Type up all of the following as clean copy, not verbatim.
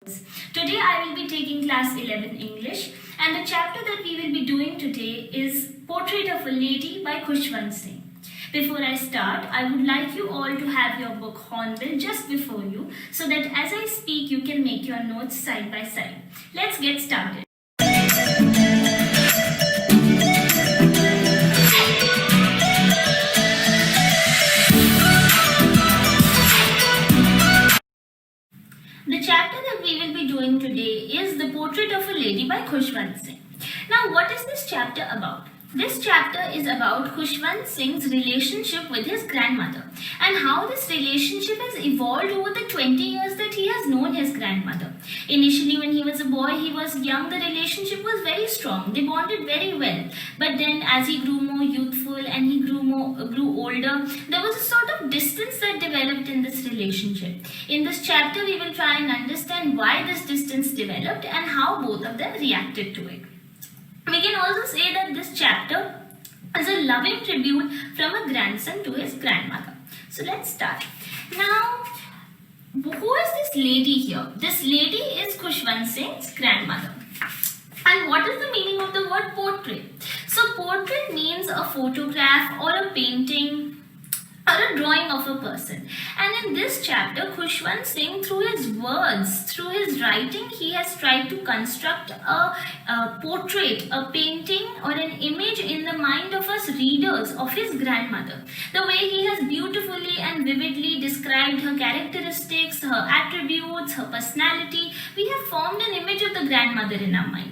Today I will be taking class 11 English, and the chapter that we will be doing today is Portrait of a Lady by Khushwant Singh. Before I start, I would like you all to have your book Hornbill just before you so that as I speak you can make your notes side by side. Let's get started. The chapter that we will be doing today is The Portrait of a Lady by Khushwant Singh. Now, what is this chapter about? This chapter is about Khushwant Singh's relationship with his grandmother and how this relationship has evolved over the 20 years that he has known his grandmother. Initially, when he was a boy, he was young, the relationship was very strong. They bonded very well. But then as he grew more youthful and he grew older, there was a sort of distance that developed in this relationship. In this chapter, we will try and understand why this distance developed and how both of them reacted to it. We can also say that this chapter is a loving tribute from a grandson to his grandmother. So let's start. Now, who is this lady here? This lady is Khushwant Singh's grandmother. And what is the meaning of the word portrait? So portrait means a photograph or a painting or a drawing of a person. And in this chapter, Khushwant Singh, through his words, through his writing, he has tried to construct a portrait, a painting or an image in the mind of us readers of his grandmother. The way he has beautifully and vividly described her characteristics, her attributes, her personality, we have formed an image of the grandmother in our mind.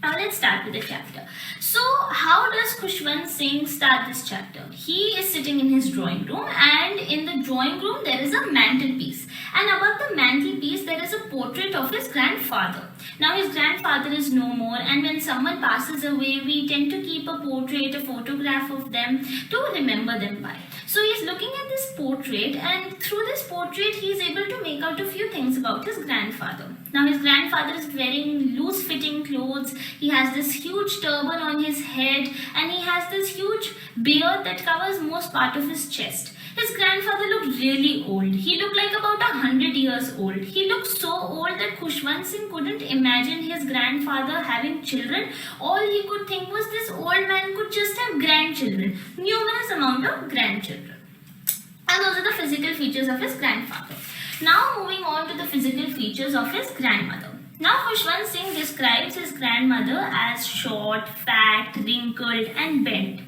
Now let's start with the chapter. So how does Khushwant Singh start this chapter? He is sitting in his drawing room, and in the drawing room there is a mantelpiece, and above the mantelpiece there is a portrait of his grandfather. Now his grandfather is no more, and when someone passes away we tend to keep a portrait, a photograph of them to remember them by. So he's looking at this portrait, and through this portrait he is able to make out a few things about his grandfather. Now his grandfather is wearing loose fitting clothes, he has this huge turban on his head, and he has this huge beard that covers most part of his chest. His grandfather looked really old. He looked like about 100 years old. He looked so old that Khushwant Singh couldn't imagine his grandfather having children. All he could think was this old man could just have grandchildren, numerous amount of grandchildren. And those are the physical features of his grandfather. Now moving on to the physical features of his grandmother. Now Khushwant Singh describes his grandmother as short, fat, wrinkled and bent.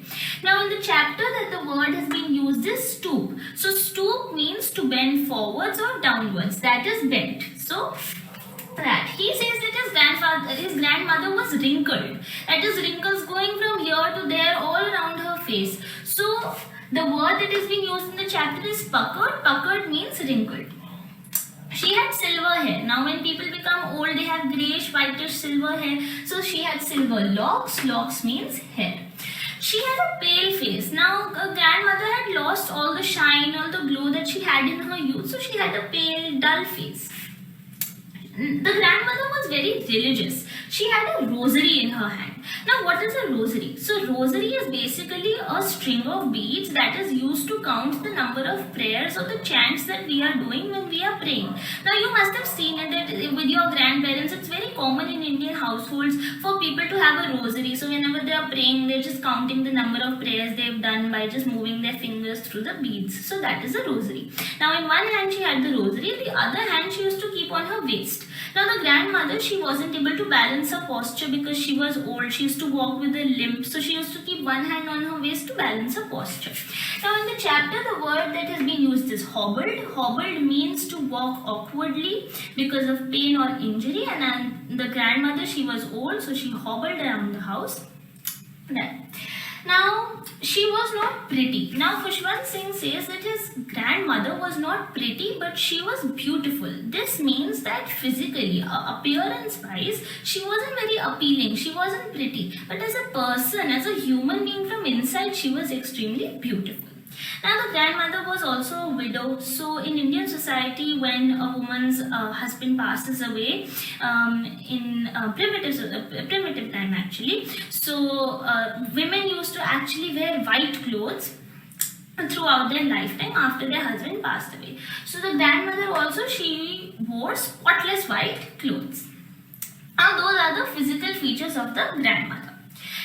Now in the chapter that the word has been used is stoop. So stoop means to bend forwards or downwards. That is bent. So that he says that his grandmother was wrinkled. That is wrinkles going from here to there all around her face. So the word that is being used in the chapter is puckered. Puckered means wrinkled. She had silver hair. Now when people become old, they have greyish, whitish, silver hair. So she had silver locks. Locks means hair. She had a pale face. Now her grandmother had lost all the shine, all the glow that she had in her youth. So she had a pale, dull face. The grandmother was very religious. She had a rosary in her hand. Now what is a rosary? So rosary is basically a string of beads that is used to count the number of prayers or the chants that we are doing when we are praying. Now you must have seen it that with your grandparents, it's very common in Indian households for people to have a rosary. So whenever they are praying, they're just counting the number of prayers they've done by just moving their fingers through the beads. So that is a rosary. Now in one hand she had the rosary, the other hand she used to keep on her waist. Now the grandmother, she wasn't able to balance her posture because she was old. She used to walk with a limp. So she used to keep one hand on her waist to balance her posture. Now in the chapter, the word that has been used is hobbled. Hobbled means to walk awkwardly because of pain or injury. And the grandmother, she was old, so she hobbled around the house. Now, she was not pretty. Now, Khushwant Singh says that his grandmother was not pretty, but she was beautiful. This means that physically, appearance-wise, she wasn't very appealing. She wasn't pretty. But as a person, as a human being from inside, she was extremely beautiful. Now the grandmother was also a widow. So in Indian society, when a woman's husband passes away, in primitive time actually, so women used to actually wear white clothes throughout their lifetime after their husband passed away. So the grandmother also, she wore spotless white clothes. Now those are the physical features of the grandmother.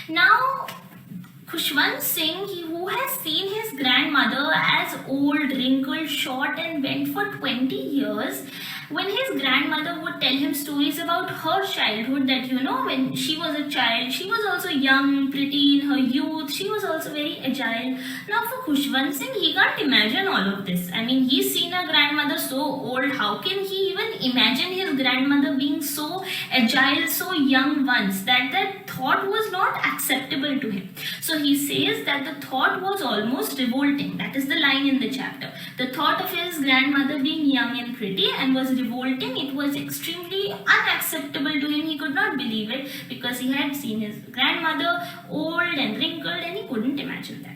Now Khushwant Singh, who has seen his grandmother as old, wrinkled, short and bent for 20 years, when his grandmother would tell him stories about her childhood, that when she was a child, she was also young, pretty in her youth, she was also very agile. Now for Khushwant Singh, he can't imagine all of this. I mean, he's seen a grandmother so old, how can he even imagine his grandmother being so agile, so young once? That thought was not acceptable to him. So he says that the thought was almost revolting. That is the line in the chapter. The thought of his grandmother being young and pretty and was revolting. It was extremely unacceptable to him. He could not believe it because he had seen his grandmother old and wrinkled and he couldn't imagine that.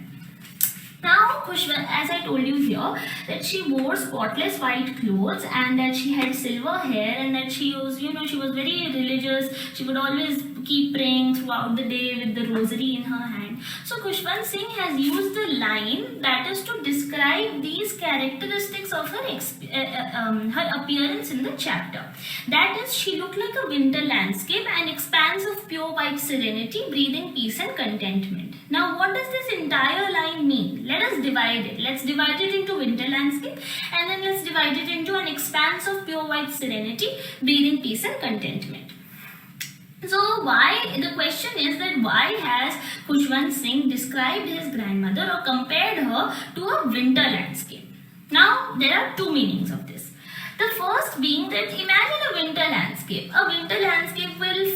Now Khushwant, as I told you here, that she wore spotless white clothes and that she had silver hair and that she was, she was very religious. She would always keep praying throughout the day with the rosary in her hand. So Khushwant Singh has used the line that is to describe these characteristics of her appearance in the chapter. That is, she looked like a winter landscape, an expanse of pure white serenity, breathing peace and contentment. Now what does this entire line mean? Let us divide it. Let's divide it into winter landscape and then let's divide it into an expanse of pure white serenity, breathing peace and contentment. So the question is that why has Khushwant Singh described his grandmother or compared her to a winter landscape? Now there are two meanings of this. The first being that imagine a winter landscape. A winter landscape will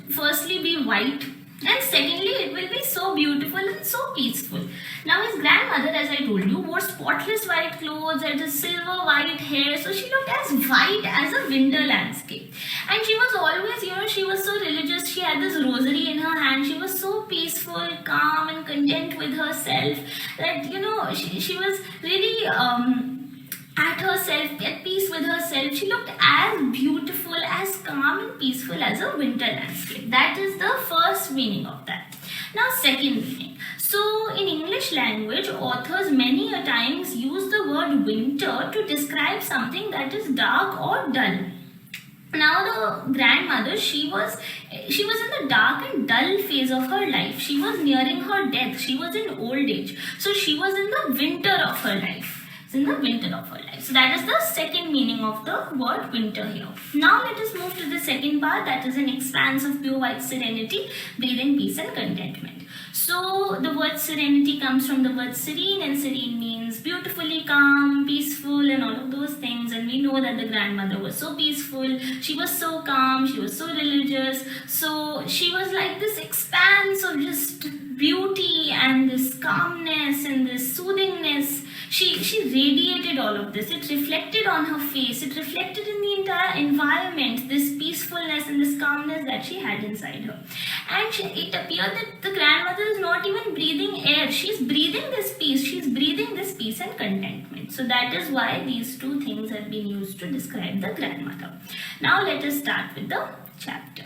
firstly be white, and secondly it will be so beautiful and so peaceful. Now his grandmother, as I told you, wore spotless white clothes and a silver white hair, so she looked as white as a winter landscape. And she was always, she was so religious. She had this rosary in her hand. She was so peaceful, calm and content with herself that she was really at herself, at peace with herself. She looked as beautiful, as calm and peaceful as a winter landscape. That is the first meaning of that. Now second meaning. So in English language, authors many a times use the word winter to describe something that is dark or dull. Now the grandmother, she was in the dark and dull phase of her life. She was nearing her death. She was in old age. So she was in the winter of her life. In the winter of her life. So that is the second meaning of the word winter here. Now let us move to the second part, that is an expanse of pure white serenity, breathing peace and contentment. So the word serenity comes from the word serene, and serene means beautifully calm, peaceful and all of those things. And we know that the grandmother was so peaceful, she was so calm, she was so religious. So she was like this expanse of just beauty and this calmness and this soothingness. She radiated all of this. It reflected on her face. It reflected in the entire environment, this peacefulness and this calmness that she had inside her. And it appeared that the grandmother is not even breathing air. She's breathing this peace. She's breathing this peace and contentment. So that is why these two things have been used to describe the grandmother. Now let us start with the chapter.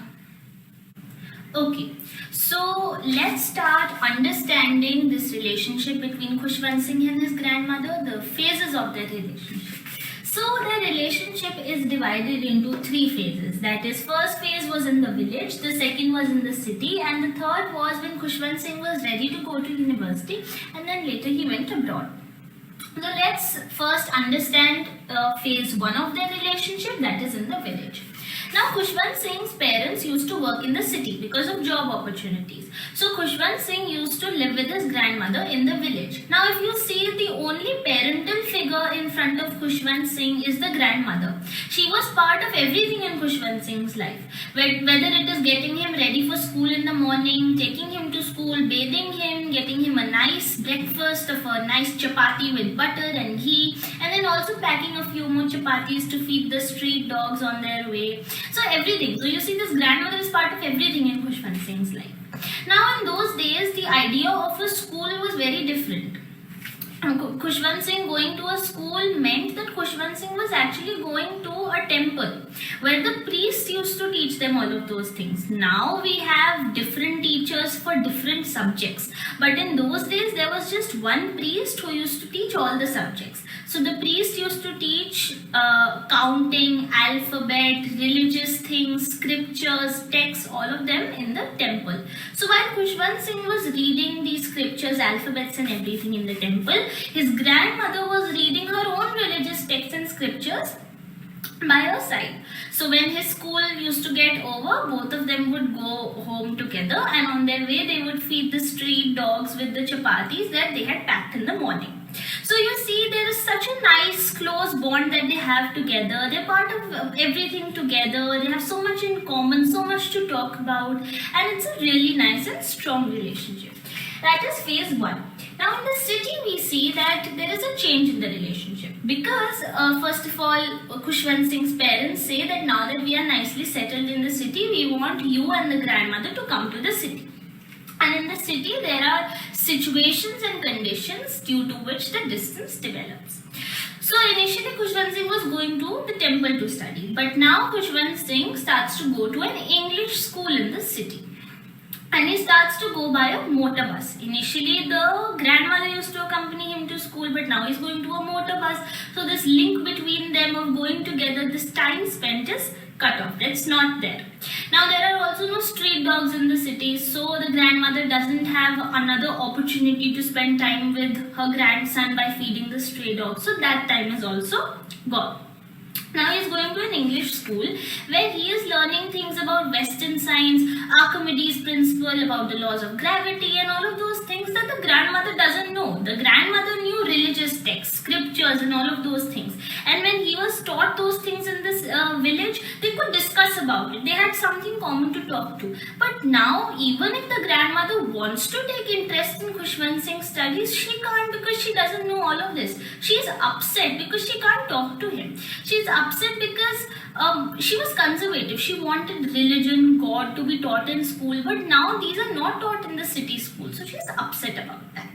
Okay, so let's start understanding this relationship between Khushwant Singh and his grandmother, the phases of their relationship. So their relationship is divided into three phases. That is, first phase was in the village, the second was in the city, and the third was when Khushwant Singh was ready to go to university, and then later he went abroad. So let's first understand phase one of their relationship, that is in the village. Now Khushwant Singh's parents used to work in the city because of job opportunities. So Khushwant Singh used to live with his grandmother in the village. Now if you see, the only parental figure in front of Khushwant Singh is the grandmother. She was part of everything in Khushwant Singh's life. Whether it is getting him ready for school in the morning, taking him to school, bathing him, getting him a nice breakfast of a nice chapati with butter and ghee, and then also packing a few more chapatis to feed the street dogs on their way. So everything. So you see, this grandmother is part of everything in Khushwant Singh's life. Now in those days, the idea of a school was very different. Khushwant Singh going to a school meant that Khushwant Singh was actually going to a temple where the priests used to teach them all of those things. Now we have different teachers for different subjects, but in those days there was just one priest who used to teach all the subjects. So the priest used to teach counting, alphabet, religious things, scriptures, texts, all of them in the temple. So while Khushwant Singh was reading these scriptures, alphabets and everything in the temple, his grandmother was reading her own religious texts and scriptures by her side. So when his school used to get over, both of them would go home together, and on their way they would feed the street dogs with the chapatis that they had packed in the morning. So you see, there is such a nice close bond that they have together. They're part of everything together. They have so much in common, so much to talk about, and it's a really nice and strong relationship. That is phase 1. Now in the city we see that there is a change in the relationship because first of all, Khushwant Singh's parents say that now that we are nicely settled in the city, we want you and the grandmother to come to the city. And in the city there are situations and conditions due to which the distance develops. So initially Khushwant Singh was going to the temple to study, but now Khushwant Singh starts to go to an English school in the city. And he starts to go by a motor bus. Initially the grandmother used to accompany him to school, but now he's going to a motor bus. So this link between them of going together, this time spent is cut off. It's not there. Now there are also no street dogs in the city, so the grandmother doesn't have another opportunity to spend time with her grandson by feeding the stray dogs. So that time is also gone. Now he is going to an English school where he is learning things about Western science, Archimedes' principle, about the laws of gravity and all of those things that the grandmother doesn't know. The grandmother knew religious texts, scriptures and all of those things. And when he was taught those things in this village, they could discuss about it. They had something common to talk to. But now, even if the grandmother wants to take interest in Khushwant Singh's studies, she can't because she doesn't know all of this. She is upset because she can't talk to him. She is upset because she was conservative. She wanted religion, God to be taught in school, but now these are not taught in the city school. So she is upset about that.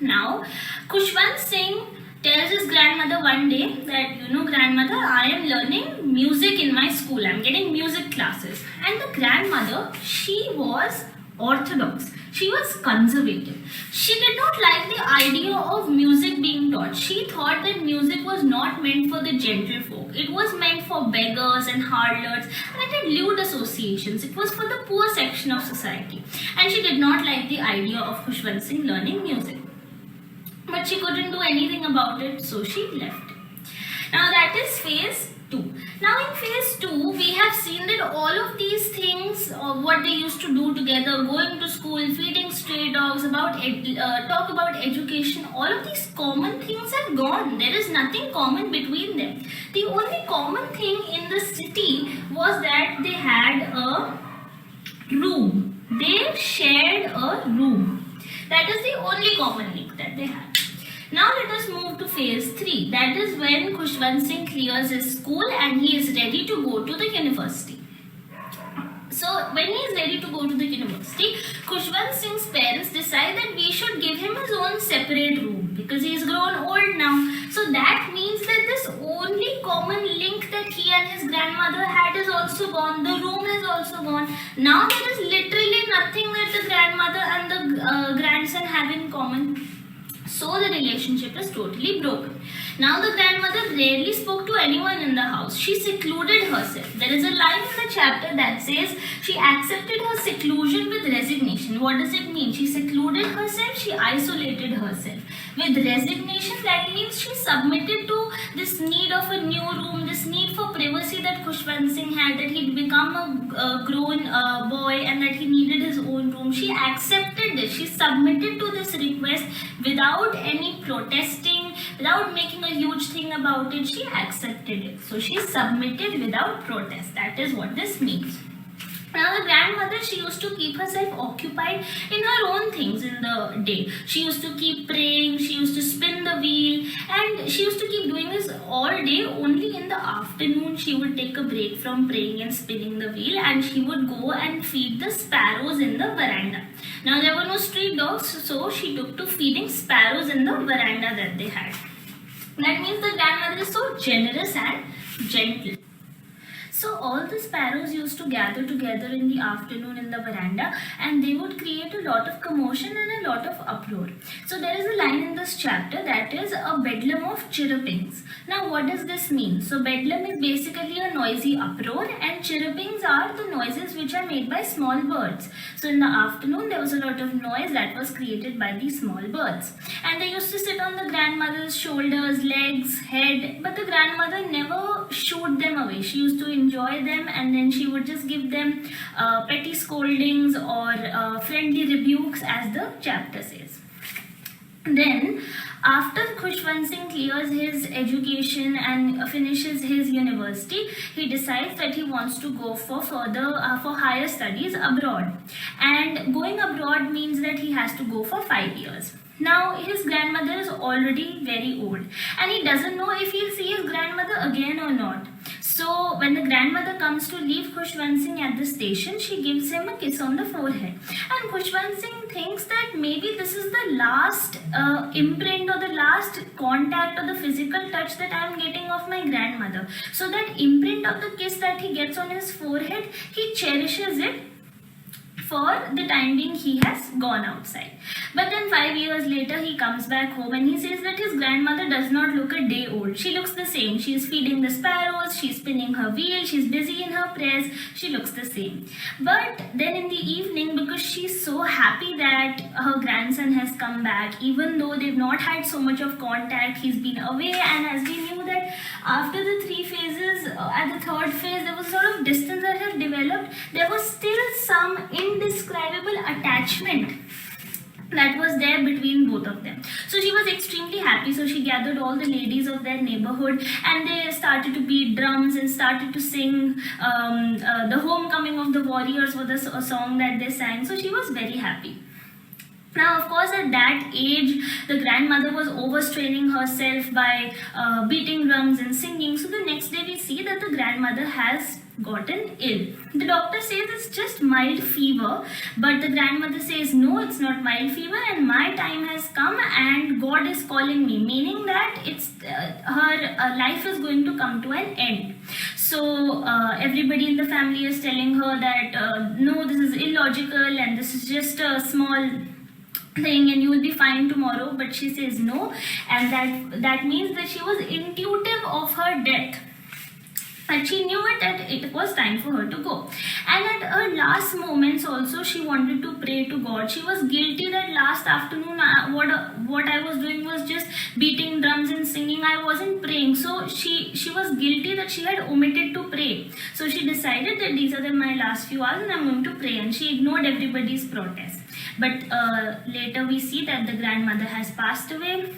Now, Khushwant Singh tells his grandmother one day that, grandmother, I am learning music in my school. I'm getting music classes. And the grandmother, she was orthodox. She was conservative. She did not like the idea of music being taught. She thought that music was not meant for the gentlefolk. It was meant for beggars and harlots, and it had lewd associations. It was for the poor section of society. And she did not like the idea of Khushwant Singh learning music. But she couldn't do anything about it, so she left. Now that is phase 2. Now in phase 2, we have seen that all of these things, what they used to do together, going to school, feeding stray dogs, talk about education, all of these common things have gone. There is nothing common between them. The only common thing in the city was that they had a room. They shared a room. That is the only common link that they had. Now let us move to phase 3. That is when Khushwant Singh clears his school and he is ready to go to the university. So when he is ready to go to the university, Khushwant Singh's parents decide that we should give him his own separate room because he is grown old now. So that means that this only common link that he and his grandmother had is also gone. The room is also gone. Now there is literally nothing that the grandmother and the grandson have in common. So the relationship is totally broken. Now the grandmother rarely spoke to anyone in the house. She secluded herself. There is a line in the chapter that says she accepted her seclusion with resignation. What does it mean? She secluded herself, she isolated herself. With resignation, that means she submitted to this need of a new room, this need for privacy that Khushwant Singh had, that he'd become a grown boy and that he needed his own room. She accepted this. She submitted to this request without any protesting, without making a huge thing about it. She accepted it. So she submitted without protest. That is what this means. Now the grandmother, she used to keep herself occupied in her own things in the day. She used to keep praying, she used to spin the wheel, and she used to keep doing this all day. Only in the afternoon she would take a break from praying and spinning the wheel, and she would go and feed the sparrows in the veranda. Now there were no street dogs, so she took to feeding sparrows in the veranda that they had. That means the grandmother is so generous and gentle. So all the sparrows used to gather together in the afternoon in the veranda, and they would create a lot of commotion and a lot of uproar. So there is a line in this chapter that is a bedlam of chirrupings. Now what does this mean? So bedlam is basically a noisy uproar, and chirrupings are the noises which are made by small birds. So in the afternoon there was a lot of noise that was created by these small birds. And they used to sit on the grandmother's shoulders, legs, head, but the grandmother never shooed them away. She used to enjoy them, and then she would just give them petty scoldings or friendly rebukes, as the chapter says. Then after Khushwant Singh clears his education and finishes his university, he decides that he wants to go for higher studies abroad. And going abroad means that he has to go for 5 years. Now his grandmother is already very old, and he doesn't know if he'll see his grandmother again or not. So when the grandmother comes to leave Khushwant Singh at the station, she gives him a kiss on the forehead. And Khushwant Singh thinks that maybe this is the last imprint or the last contact or the physical touch that I am getting of my grandmother. So that imprint of the kiss that he gets on his forehead, he cherishes it for the time being. He has gone outside. But then 5 years later he comes back home, and he says that his grandmother does not look a day old. She looks the same. She is feeding the sparrows, she is spinning her wheel, she is busy in her prayers, she looks the same. But then in the evening, because she is so happy that her grandson has come back, even though they've not had so much of contact, he's been away, and as we knew that after the 3 phases, at the 3rd phase there was a sort of distance that had developed, there was still some indescribable attachment that was there between both of them. So she was extremely happy. So she gathered all the ladies of their neighborhood, and they started to beat drums and started to sing the homecoming of the warriors was a song that they sang. So she was very happy. Now, of course, at that age, the grandmother was overstraining herself by beating drums and singing. So the next day we see that the grandmother has gotten ill. The doctor says it's just mild fever, but the grandmother says no, it's not mild fever, and my time has come and God is calling me, meaning that it's her life is going to come to an end. So everybody in the family is telling her that no, this is illogical and this is just a small thing and you will be fine tomorrow. But she says no, and that means that she was intuitive of her death. But she knew that it was time for her to go. And at her last moments also, she wanted to pray to God. She was guilty that last afternoon what I was doing was just beating drums and singing. I wasn't praying. So she was guilty that she had omitted to pray. So she decided that these are my last few hours and I'm going to pray. And she ignored everybody's protest. But later we see that the grandmother has passed away.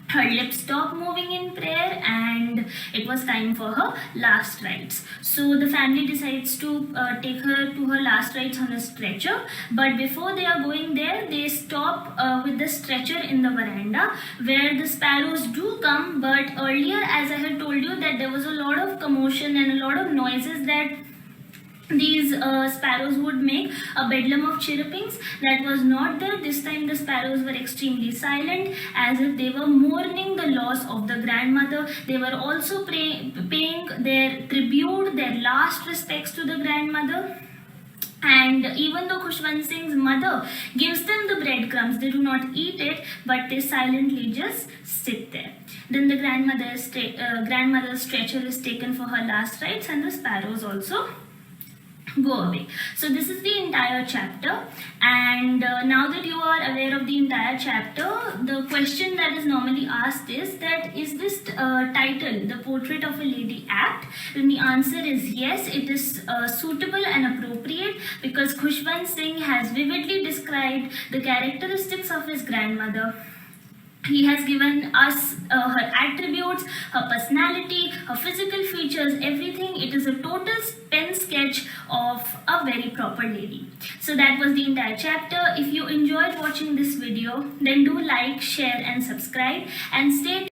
Her lips stopped moving in prayer, and it was time for her last rites. So the family decides to take her to her last rites on a stretcher. But before they are going there, they stop with the stretcher in the veranda where the sparrows do come. But earlier, as I had told you, that there was a lot of commotion and a lot of noises that these sparrows would make, a bedlam of chirrupings. That was not there. This time the sparrows were extremely silent, as if they were mourning the loss of the grandmother. They were also paying their tribute, their last respects to the grandmother. And even though Khushwant Singh's mother gives them the breadcrumbs, they do not eat it, but they silently just sit there. Then the grandmother's stretcher is taken for her last rites, and the sparrows also go away. So this is the entire chapter, and now that you are aware of the entire chapter, the question that is normally asked is that, is this title, The Portrait of a Lady, apt? And the answer is yes, it is suitable and appropriate, because Khushwant Singh has vividly described the characteristics of his grandmother. He has given us her attributes, her personality, her physical features, everything. It is a total pen sketch of a very proper lady. So that was the entire chapter. If you enjoyed watching this video, then do like, share and subscribe, and stay tuned.